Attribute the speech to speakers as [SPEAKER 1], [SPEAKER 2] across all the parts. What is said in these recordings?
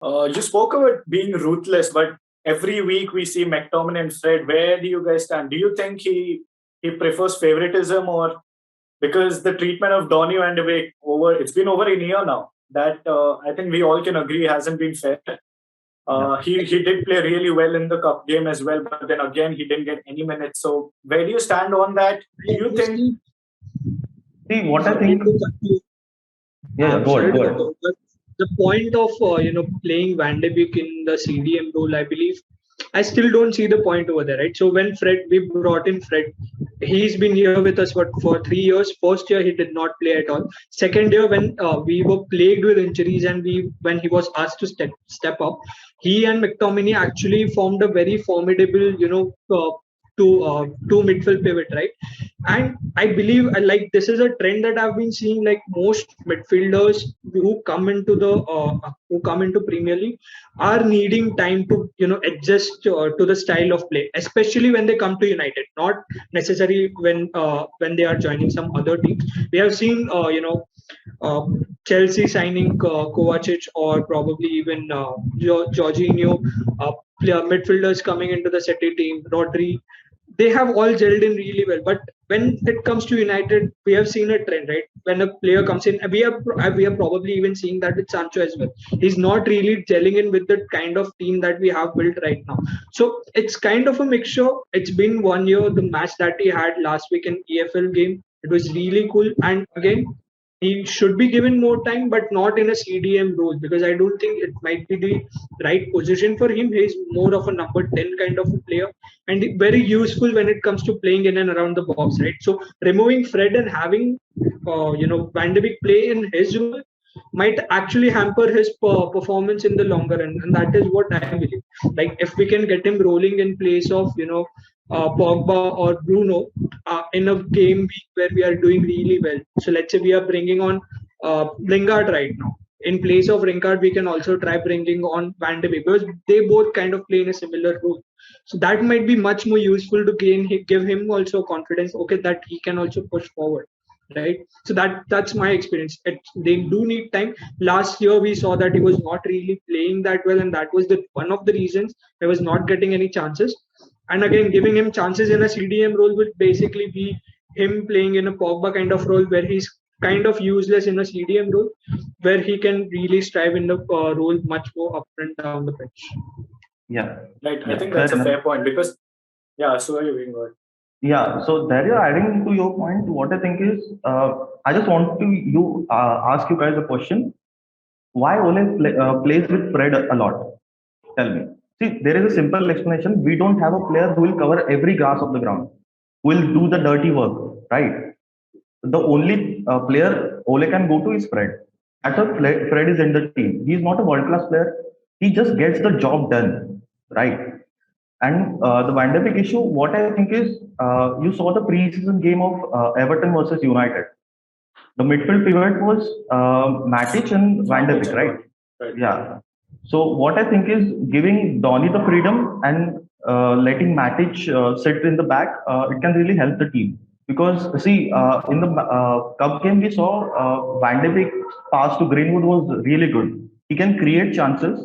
[SPEAKER 1] You spoke about being ruthless, but every week we see McTominay and Fred. Where do you guys stand? Do you think he prefers favoritism, or because the treatment of Donny Van de Beek it's been over a year now, that I think we all can agree hasn't been fair.
[SPEAKER 2] Yeah.
[SPEAKER 1] He did play really well in the cup game as well, but then again he didn't get any minutes. So where do you stand on that? Do you think?
[SPEAKER 2] See, what I
[SPEAKER 1] Sorry.
[SPEAKER 2] think. Yeah, go
[SPEAKER 3] Sorry
[SPEAKER 2] ahead,
[SPEAKER 3] to
[SPEAKER 2] go
[SPEAKER 3] cut
[SPEAKER 2] ahead.
[SPEAKER 3] off, but the point of playing Van de Beek in the CDM role, I believe, I still don't see the point over there, right? So when we brought in Fred, he's been here with us for 3 years. First year he did not play at all. Second year when we were plagued with injuries and when he was asked to step up, he and McTominay actually formed a very formidable, two midfield pivot, right? And I believe like this is a trend that I've been seeing, like most midfielders who come into Premier League are needing time to adjust to the style of play, especially when they come to United, not necessarily when they are joining some other teams. We have seen uh, Chelsea signing Kovacic, or probably even Jorginho, midfielders coming into the City team, Rodri. They have all gelled in really well. But when it comes to United, we have seen a trend, right? When a player comes in, we are probably even seeing that with Sancho as well. He's not really gelling in with the kind of team that we have built right now. So it's kind of a mixture. It's been 1 year. The match that he had last week in EFL game, it was really cool. And again, he should be given more time, but not in a CDM role, because I don't think it might be the right position for him. He's more of a number 10 kind of a player, and very useful when it comes to playing in and around the box, right? So removing Fred and having Van de Beek play in his role might actually hamper his performance in the longer run, and that is what I believe. Like if we can get him rolling in place of Pogba or Bruno in a game week where we are doing really well. So let's say we are bringing on Lingard right now. In place of Lingard, we can also try bringing on Van de Beek, because they both kind of play in a similar role. So that might be much more useful to give him also confidence. Okay, that he can also push forward, right? So that's my experience. They do need time. Last year we saw that he was not really playing that well, and that was the one of the reasons he was not getting any chances. And again, giving him chances in a CDM role would basically be him playing in a Pogba kind of role, where he's kind of useless in a CDM role, where he can really strive in the role much more up and down the pitch.
[SPEAKER 2] Yeah.
[SPEAKER 1] Right. I
[SPEAKER 2] Yeah,
[SPEAKER 1] think
[SPEAKER 2] fair
[SPEAKER 1] that's a
[SPEAKER 2] enough.
[SPEAKER 1] fair point, because so are you being good.
[SPEAKER 2] Yeah, so there you're adding to your point. What I think is, I just want to ask you guys a question. Why plays with Fred a lot? Tell me. See, there is a simple explanation. We don't have a player who will cover every grass of the ground, who will do the dirty work, right? The only player Ole can go to is Fred. That's why Fred is in the team. He's not a world class player. He just gets the job done, right? And the Van de Beek issue, what I think is, you saw the preseason game of Everton versus United. The midfield pivot was Matic and Van de Beek, right?
[SPEAKER 1] Right.
[SPEAKER 2] Yeah. So what I think is giving Donny the freedom and letting Matic sit in the back, it can really help the team. Because see, in the cup game we saw Van de Beek's pass to Greenwood was really good. He can create chances,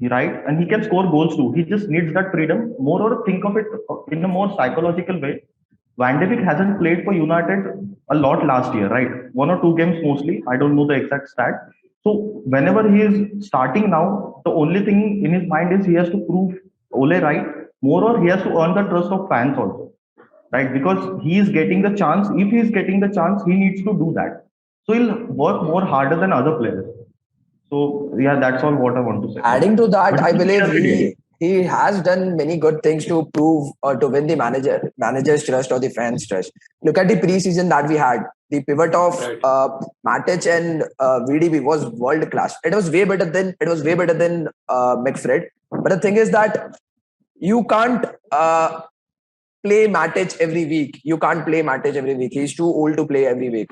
[SPEAKER 2] right? And he can score goals too. He just needs that freedom. Moreover, think of it in a more psychological way. Van de Beek hasn't played for United a lot last year, right? One or two games mostly. I don't know the exact stat. So whenever he is starting now, the only thing in his mind is he has to prove Ole right. Moreover, he has to earn the trust of fans also, right? Because he is getting the chance. If he is getting the chance, he needs to do that. So he'll work more harder than other players. So yeah, that's all what I want to say.
[SPEAKER 4] Adding to that,
[SPEAKER 2] But
[SPEAKER 4] I believe
[SPEAKER 2] he
[SPEAKER 4] he has done many good things to prove or to win the manager's trust or the fans' trust. Look at the preseason that we had. The pivot of Matic and VDB was world class. It was way better than McFred. But the thing is that you can't play Matic every week. You can't play Matic every week. He's too old to play every week.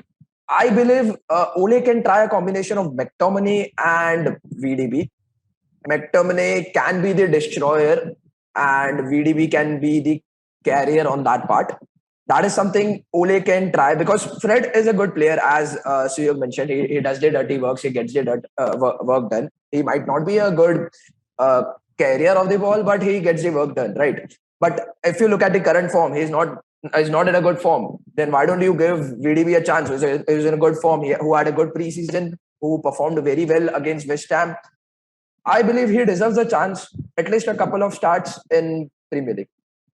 [SPEAKER 4] I believe Ole can try a combination of McTominay and VDB. McTominay can be the destroyer and VDB can be the carrier on that part. that is something Ole can try, because Fred is a good player, as Suyog mentioned. He does the dirty works, he gets the work done. He might not be a good carrier of the ball, but he gets the work done, right? But if you look at the current form, he's not in a good form. Then why don't you give VDB a chance? He's in a good form, who had a good preseason, who performed very well against West Ham. I believe he deserves a chance, at least a couple of starts in Premier League.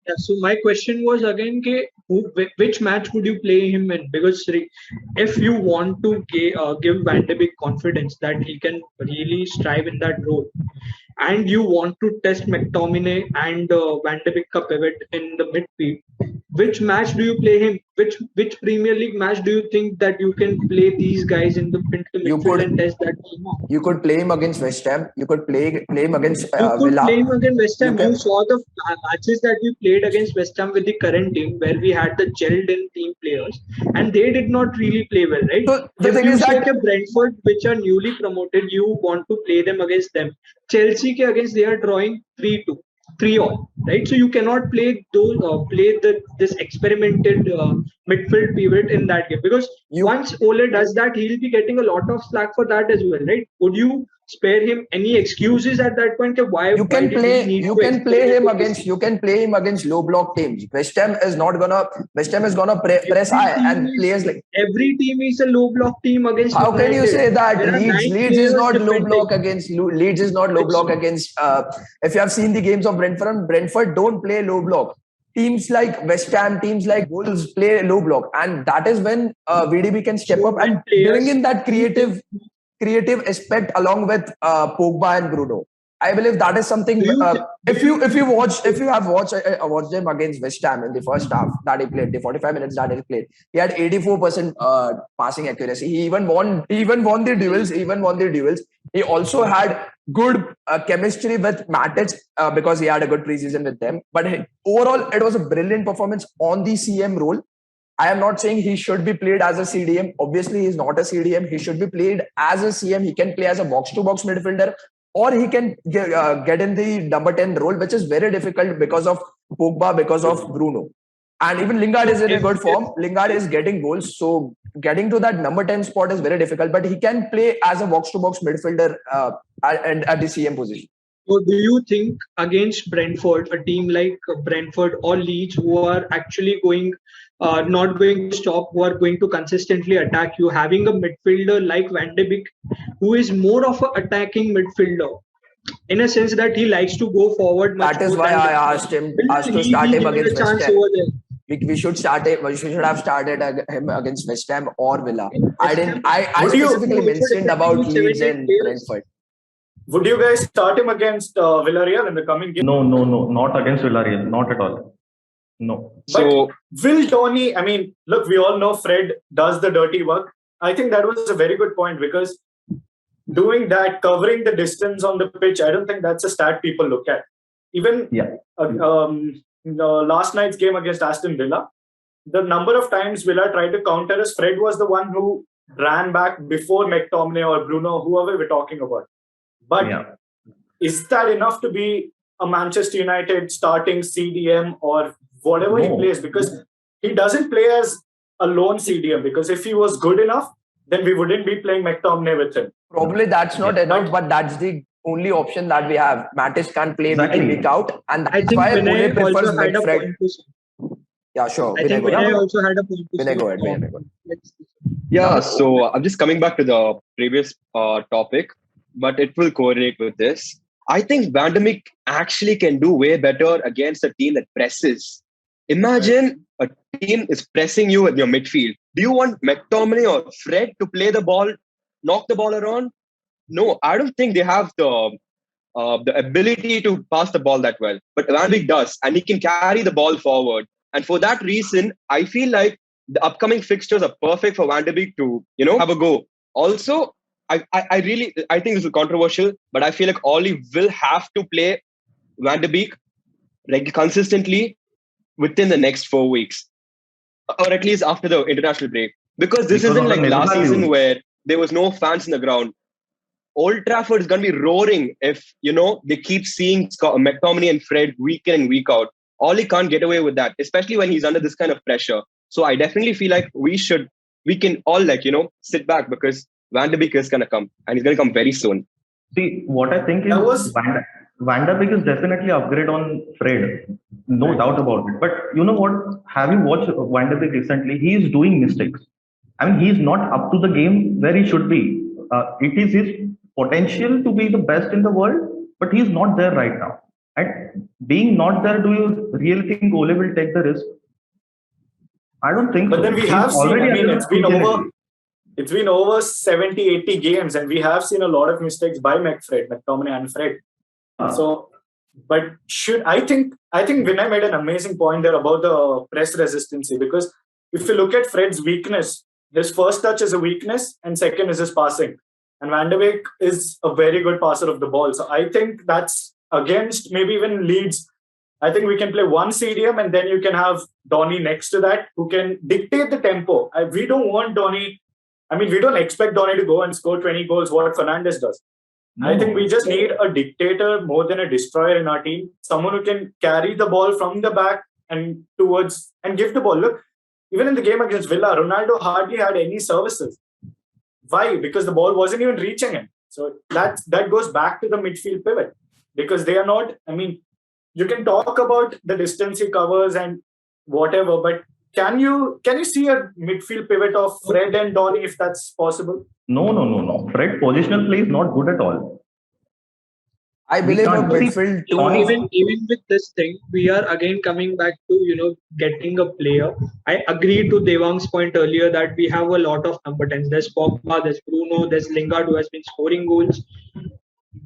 [SPEAKER 3] Yeah, so my question was again, which match would you play him in? Because if you want to give Van de Beek confidence that he can really strive in that role, and you want to test McTominay and Van de Beek pivot in the midfield, which match do you play him? Which Premier League match do you think that you can play these guys in the midfield and test that team out?
[SPEAKER 4] You could play him against West Ham. You could play him against
[SPEAKER 3] You could
[SPEAKER 4] Villa.
[SPEAKER 3] play him against West Ham. You saw the matches that we played against West Ham with the current team, where we had the gelled-in team players, and they did not really play well, right?
[SPEAKER 4] So the
[SPEAKER 3] if
[SPEAKER 4] thing
[SPEAKER 3] you
[SPEAKER 4] is
[SPEAKER 3] say
[SPEAKER 4] that
[SPEAKER 3] Brentford, which are newly promoted, you want to play them against them. Chelsea ke against they are drawing 3-2. 3-all, right? So you cannot play this experimented midfield pivot in that game, because once Ole does that, he'll be getting a lot of slack for that as well, right? Would you spare him any excuses at that point? Why
[SPEAKER 4] you can play him against low block teams. West Ham is gonna press high, and players like
[SPEAKER 3] every team is a low block team against.
[SPEAKER 4] How can you say that Leeds is not low block against Leeds is not low block against? If you have seen the games of Brentford don't play low block. Teams like West Ham, teams like Wolves play low block, and that is when VDB can step up and bring in that creative aspect along with Pogba and Bruno. I believe that is something. If you have watched him against West Ham in the first half that he played, the 45 minutes that he played, he had 84% passing accuracy. He even won the duels. He also had good chemistry with Matic because he had a good preseason with them. But overall, it was a brilliant performance on the CM role. I am not saying he should be played as a CDM. Obviously, he's not a CDM. He should be played as a CM. He can play as a box-to-box midfielder, or he can get in the number 10 role, which is very difficult because of Pogba, because of Bruno. And even Lingard is in a good form. Lingard is getting goals. So getting to that number 10 spot is very difficult. But he can play as a box-to-box midfielder and at the CM position.
[SPEAKER 3] So do you think against Brentford, a team like Brentford or Leeds, who are actually not going to stop, who are going to consistently attack you, having a midfielder like Van de Beek, who is more of an attacking midfielder, in a sense that he likes to go forward much.
[SPEAKER 4] That is why I asked to start him against West Ham. We should have started him against West Ham or Villa. I specifically mentioned about Leeds and Brentford.
[SPEAKER 1] Would you guys start him against Villarreal in the coming game?
[SPEAKER 2] No, not against Villarreal, not at all. No.
[SPEAKER 1] But will Donny, I mean, look, we all know Fred does the dirty work. I think that was a very good point, because doing that, covering the distance on the pitch, I don't think that's a stat people look at. Even last night's game against Aston Villa, the number of times Villa tried to counter us, Fred was the one who ran back before McTominay or Bruno, whoever we're talking about. But is that enough to be a Manchester United starting CDM or whatever he plays? Because he doesn't play as a lone CDM, because if he was good enough, then we wouldn't be playing McTominay with him.
[SPEAKER 4] Probably that's not enough, but that's the only option that we have. Matic can't play week in, week out, and that's why Ole prefers Fred. Yeah, sure.
[SPEAKER 3] I think Vinay also had a point to say.
[SPEAKER 4] Go ahead.
[SPEAKER 5] Yeah, so I'm just coming back to the previous topic, but it will correlate with this. I think Van de Beek actually can do way better against a team that presses. Imagine a team is pressing you in your midfield. Do you want McTominay or Fred to play the ball, knock the ball around? No, I don't think they have the ability to pass the ball that well. But Van de Beek does, and he can carry the ball forward. And for that reason, I feel like the upcoming fixtures are perfect for Van de Beek to, have a go. Also, I think this is controversial, but I feel like Oli will have to play Van de Beek consistently within the next 4 weeks, or at least after the international break, because this isn't like last season where there was no fans in the ground. Old Trafford is going to be roaring if they keep seeing McTominay and Fred week in and week out. Ollie can't get away with that, especially when he's under this kind of pressure. So I definitely feel like we can all sit back because Van de Beek is gonna come and he's gonna come very soon.
[SPEAKER 2] See, what I think
[SPEAKER 1] That
[SPEAKER 2] is
[SPEAKER 1] was
[SPEAKER 2] Van der Beek is definitely upgrade on Fred, no doubt about it. But you know what? Have you watched Van der Beek recently? He is doing mistakes. I mean, he's not up to the game where he should be. It is his potential to be the best in the world, but he's not there right now. And being not there, do you really think Ole will take the risk? I don't think
[SPEAKER 1] But
[SPEAKER 2] so.
[SPEAKER 1] then we
[SPEAKER 2] He's
[SPEAKER 1] have seen,
[SPEAKER 2] already
[SPEAKER 1] I mean,
[SPEAKER 2] under opportunity.
[SPEAKER 1] it's been over 70, 80 games, and we have seen a lot of mistakes by McTominay and Fred. So, but I think Vinay made an amazing point there about the press resistancy, because if you look at Fred's weakness, his first touch is a weakness and second is his passing. And Van de Beek is a very good passer of the ball. So I think that's against maybe even Leeds. I think we can play one CDM and then you can have Donny next to that who can dictate the tempo. We don't want Donny. I mean, we don't expect Donny to go and score 20 goals, what Fernandes does. No. I think we just need a dictator more than a destroyer in our team. Someone who can carry the ball from the back and towards and give the ball. Look, even in the game against Villa, Ronaldo hardly had any services. Why? Because the ball wasn't even reaching him. So that goes back to the midfield pivot, because they are not, I mean, you can talk about the distance he covers and whatever, but can you see a midfield pivot of Fred and Donny if that's possible?
[SPEAKER 2] No. Fred positional play is not good at all.
[SPEAKER 4] I believe a midfield too.
[SPEAKER 3] Even with this thing, we are again coming back to getting a player. I agree to Devang's point earlier that we have a lot of number 10s. There's Pogba, there's Bruno, there's Lingard who has been scoring goals.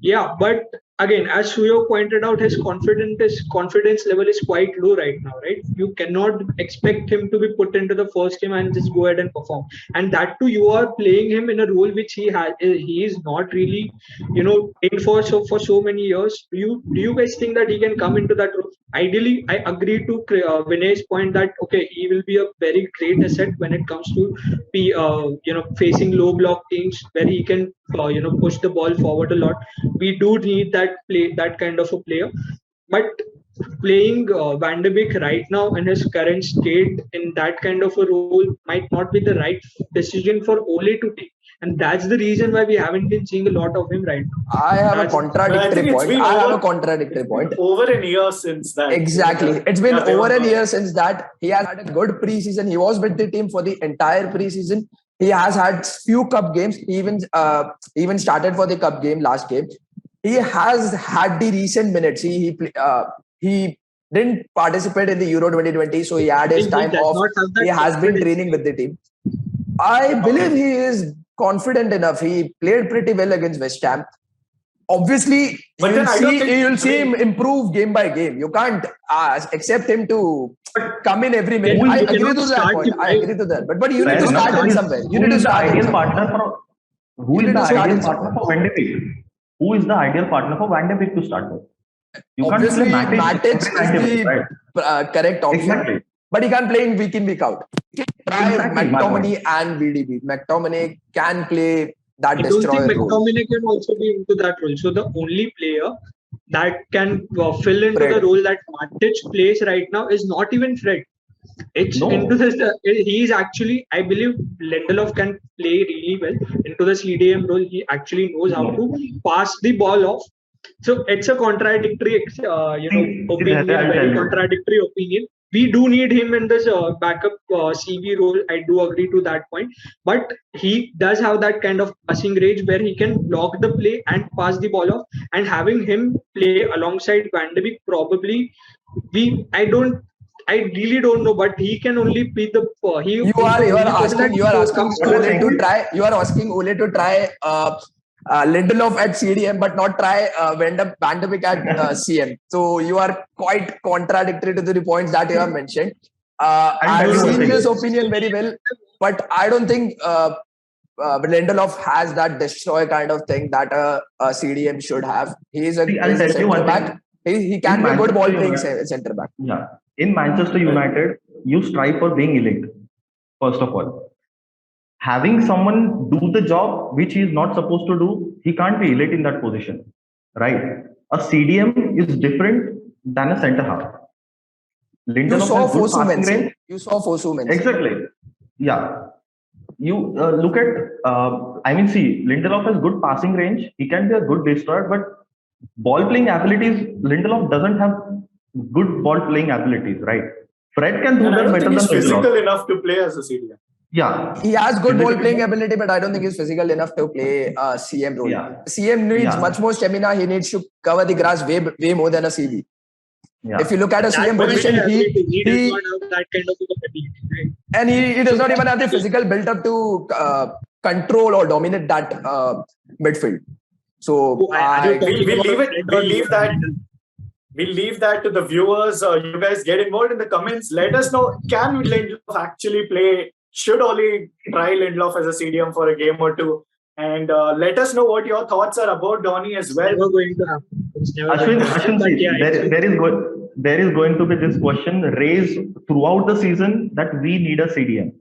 [SPEAKER 3] Yeah, but again, as Suyo pointed out, his confidence level is quite low right now, right? You cannot expect him to be put into the first team and just go ahead and perform. And that too, you are playing him in a role which he is not really, in for so many years. Do you guys think that he can come into that role? Ideally, I agree to Vinay's point that okay, he will be a very great asset when it comes to facing low block teams where he can push the ball forward a lot. We do need that kind of a player, but playing Van de Beek right now in his current state in that kind of a role might not be the right decision for Ole to take. And that's the reason why we haven't been seeing a lot of him right now.
[SPEAKER 4] I have a contradictory point.
[SPEAKER 1] Over a year since that.
[SPEAKER 4] Exactly. It's been over a year since that. He has had a good preseason. He was with the team for the entire preseason. He has had few cup games. He even started for the cup game last game. He has had the recent minutes. He didn't participate in the Euro 2020, so he had his time off. He has been training with the team. I believe he is confident enough. He played pretty well against West Ham. Obviously, you'll see him improve game by game. You can't accept him to come in every minute. I agree to that. But you need to start him somewhere. You need to start him somewhere.
[SPEAKER 2] Who is the ideal partner for Van de Beek? Who is the ideal partner for Van de Beek to start with?
[SPEAKER 4] Obviously, Matic is the correct option. Exactly. But he can't play in week out. Try McTominay and VDB. McTominay can play that destroyer role.
[SPEAKER 3] I don't think McTominay can also be into that role. So the only player that can fill into the role that Matic plays right now is not even Fred. Into this. He's actually, I believe, Lindelof can play really well into the CDM role. He actually knows how to pass the ball off. So it's a contradictory, opinion. Very contradictory opinion. We do need him in this backup CB role. I do agree to that point. But he does have that kind of passing range where he can block the play and pass the ball off. And having him play alongside Van de Beek, probably I really don't know, but he can only be the. You
[SPEAKER 4] are asking Ole to try Lindelof at CDM, but not try Van de Beek at CM. So you are quite contradictory to the points that you have mentioned. I've seen this opinion very well, but I don't think Lindelof has that destroy kind of thing that a CDM should have. He is a center back. He can be a good ball playing center back.
[SPEAKER 2] Yeah. In Manchester United, you strive for being elite, first of all. Having someone do the job which he is not supposed to do, he can't be elite in that position, right? A CDM is different than a centre half. Lindelof
[SPEAKER 4] saw
[SPEAKER 2] has good
[SPEAKER 4] Fosu
[SPEAKER 2] passing
[SPEAKER 4] Mensah.
[SPEAKER 2] range.
[SPEAKER 4] You saw Fosu Mensah.
[SPEAKER 2] Exactly. Yeah. You look at, see, Lindelof has good passing range. He can be a good destroyer, but ball playing abilities, Lindelof doesn't have good ball playing abilities, right? Fred can do
[SPEAKER 1] And I
[SPEAKER 2] that
[SPEAKER 1] don't
[SPEAKER 2] better
[SPEAKER 1] think
[SPEAKER 2] than
[SPEAKER 1] he's physical
[SPEAKER 2] Lindelof.
[SPEAKER 1] enough to play as a CDM.
[SPEAKER 2] Yeah.
[SPEAKER 4] He has good ball
[SPEAKER 2] Physically-
[SPEAKER 4] playing ability, but I don't think he's physical enough to play a CM role.
[SPEAKER 2] Yeah.
[SPEAKER 4] CM needs
[SPEAKER 2] Yeah.
[SPEAKER 4] much more stamina. He needs to cover the grass way more than a CB.
[SPEAKER 2] Yeah.
[SPEAKER 4] If you look at a
[SPEAKER 3] That
[SPEAKER 4] CM
[SPEAKER 3] point
[SPEAKER 4] position,
[SPEAKER 3] I agree with you. He does
[SPEAKER 4] he
[SPEAKER 3] not have that kind of ability. Right?
[SPEAKER 4] and he does not even have the physical built up to control or dominate that midfield. So
[SPEAKER 3] Are you
[SPEAKER 1] We'll
[SPEAKER 3] talking about
[SPEAKER 1] leave it.
[SPEAKER 3] Fred
[SPEAKER 1] We'll
[SPEAKER 3] or
[SPEAKER 1] leave that.
[SPEAKER 3] Lindelof?
[SPEAKER 1] We'll leave that to the viewers. You guys get involved in the comments. Let us know, can Lindelof actually play? Should Oli try Lindelof as a CDM for a game or two? And let us know what your thoughts are about Donny as well.
[SPEAKER 3] Never going to happen. It's never going to happen.
[SPEAKER 2] Ashwin,
[SPEAKER 3] But
[SPEAKER 2] see,
[SPEAKER 3] yeah,
[SPEAKER 2] there is going to be this question raised throughout the season that we need a CDM.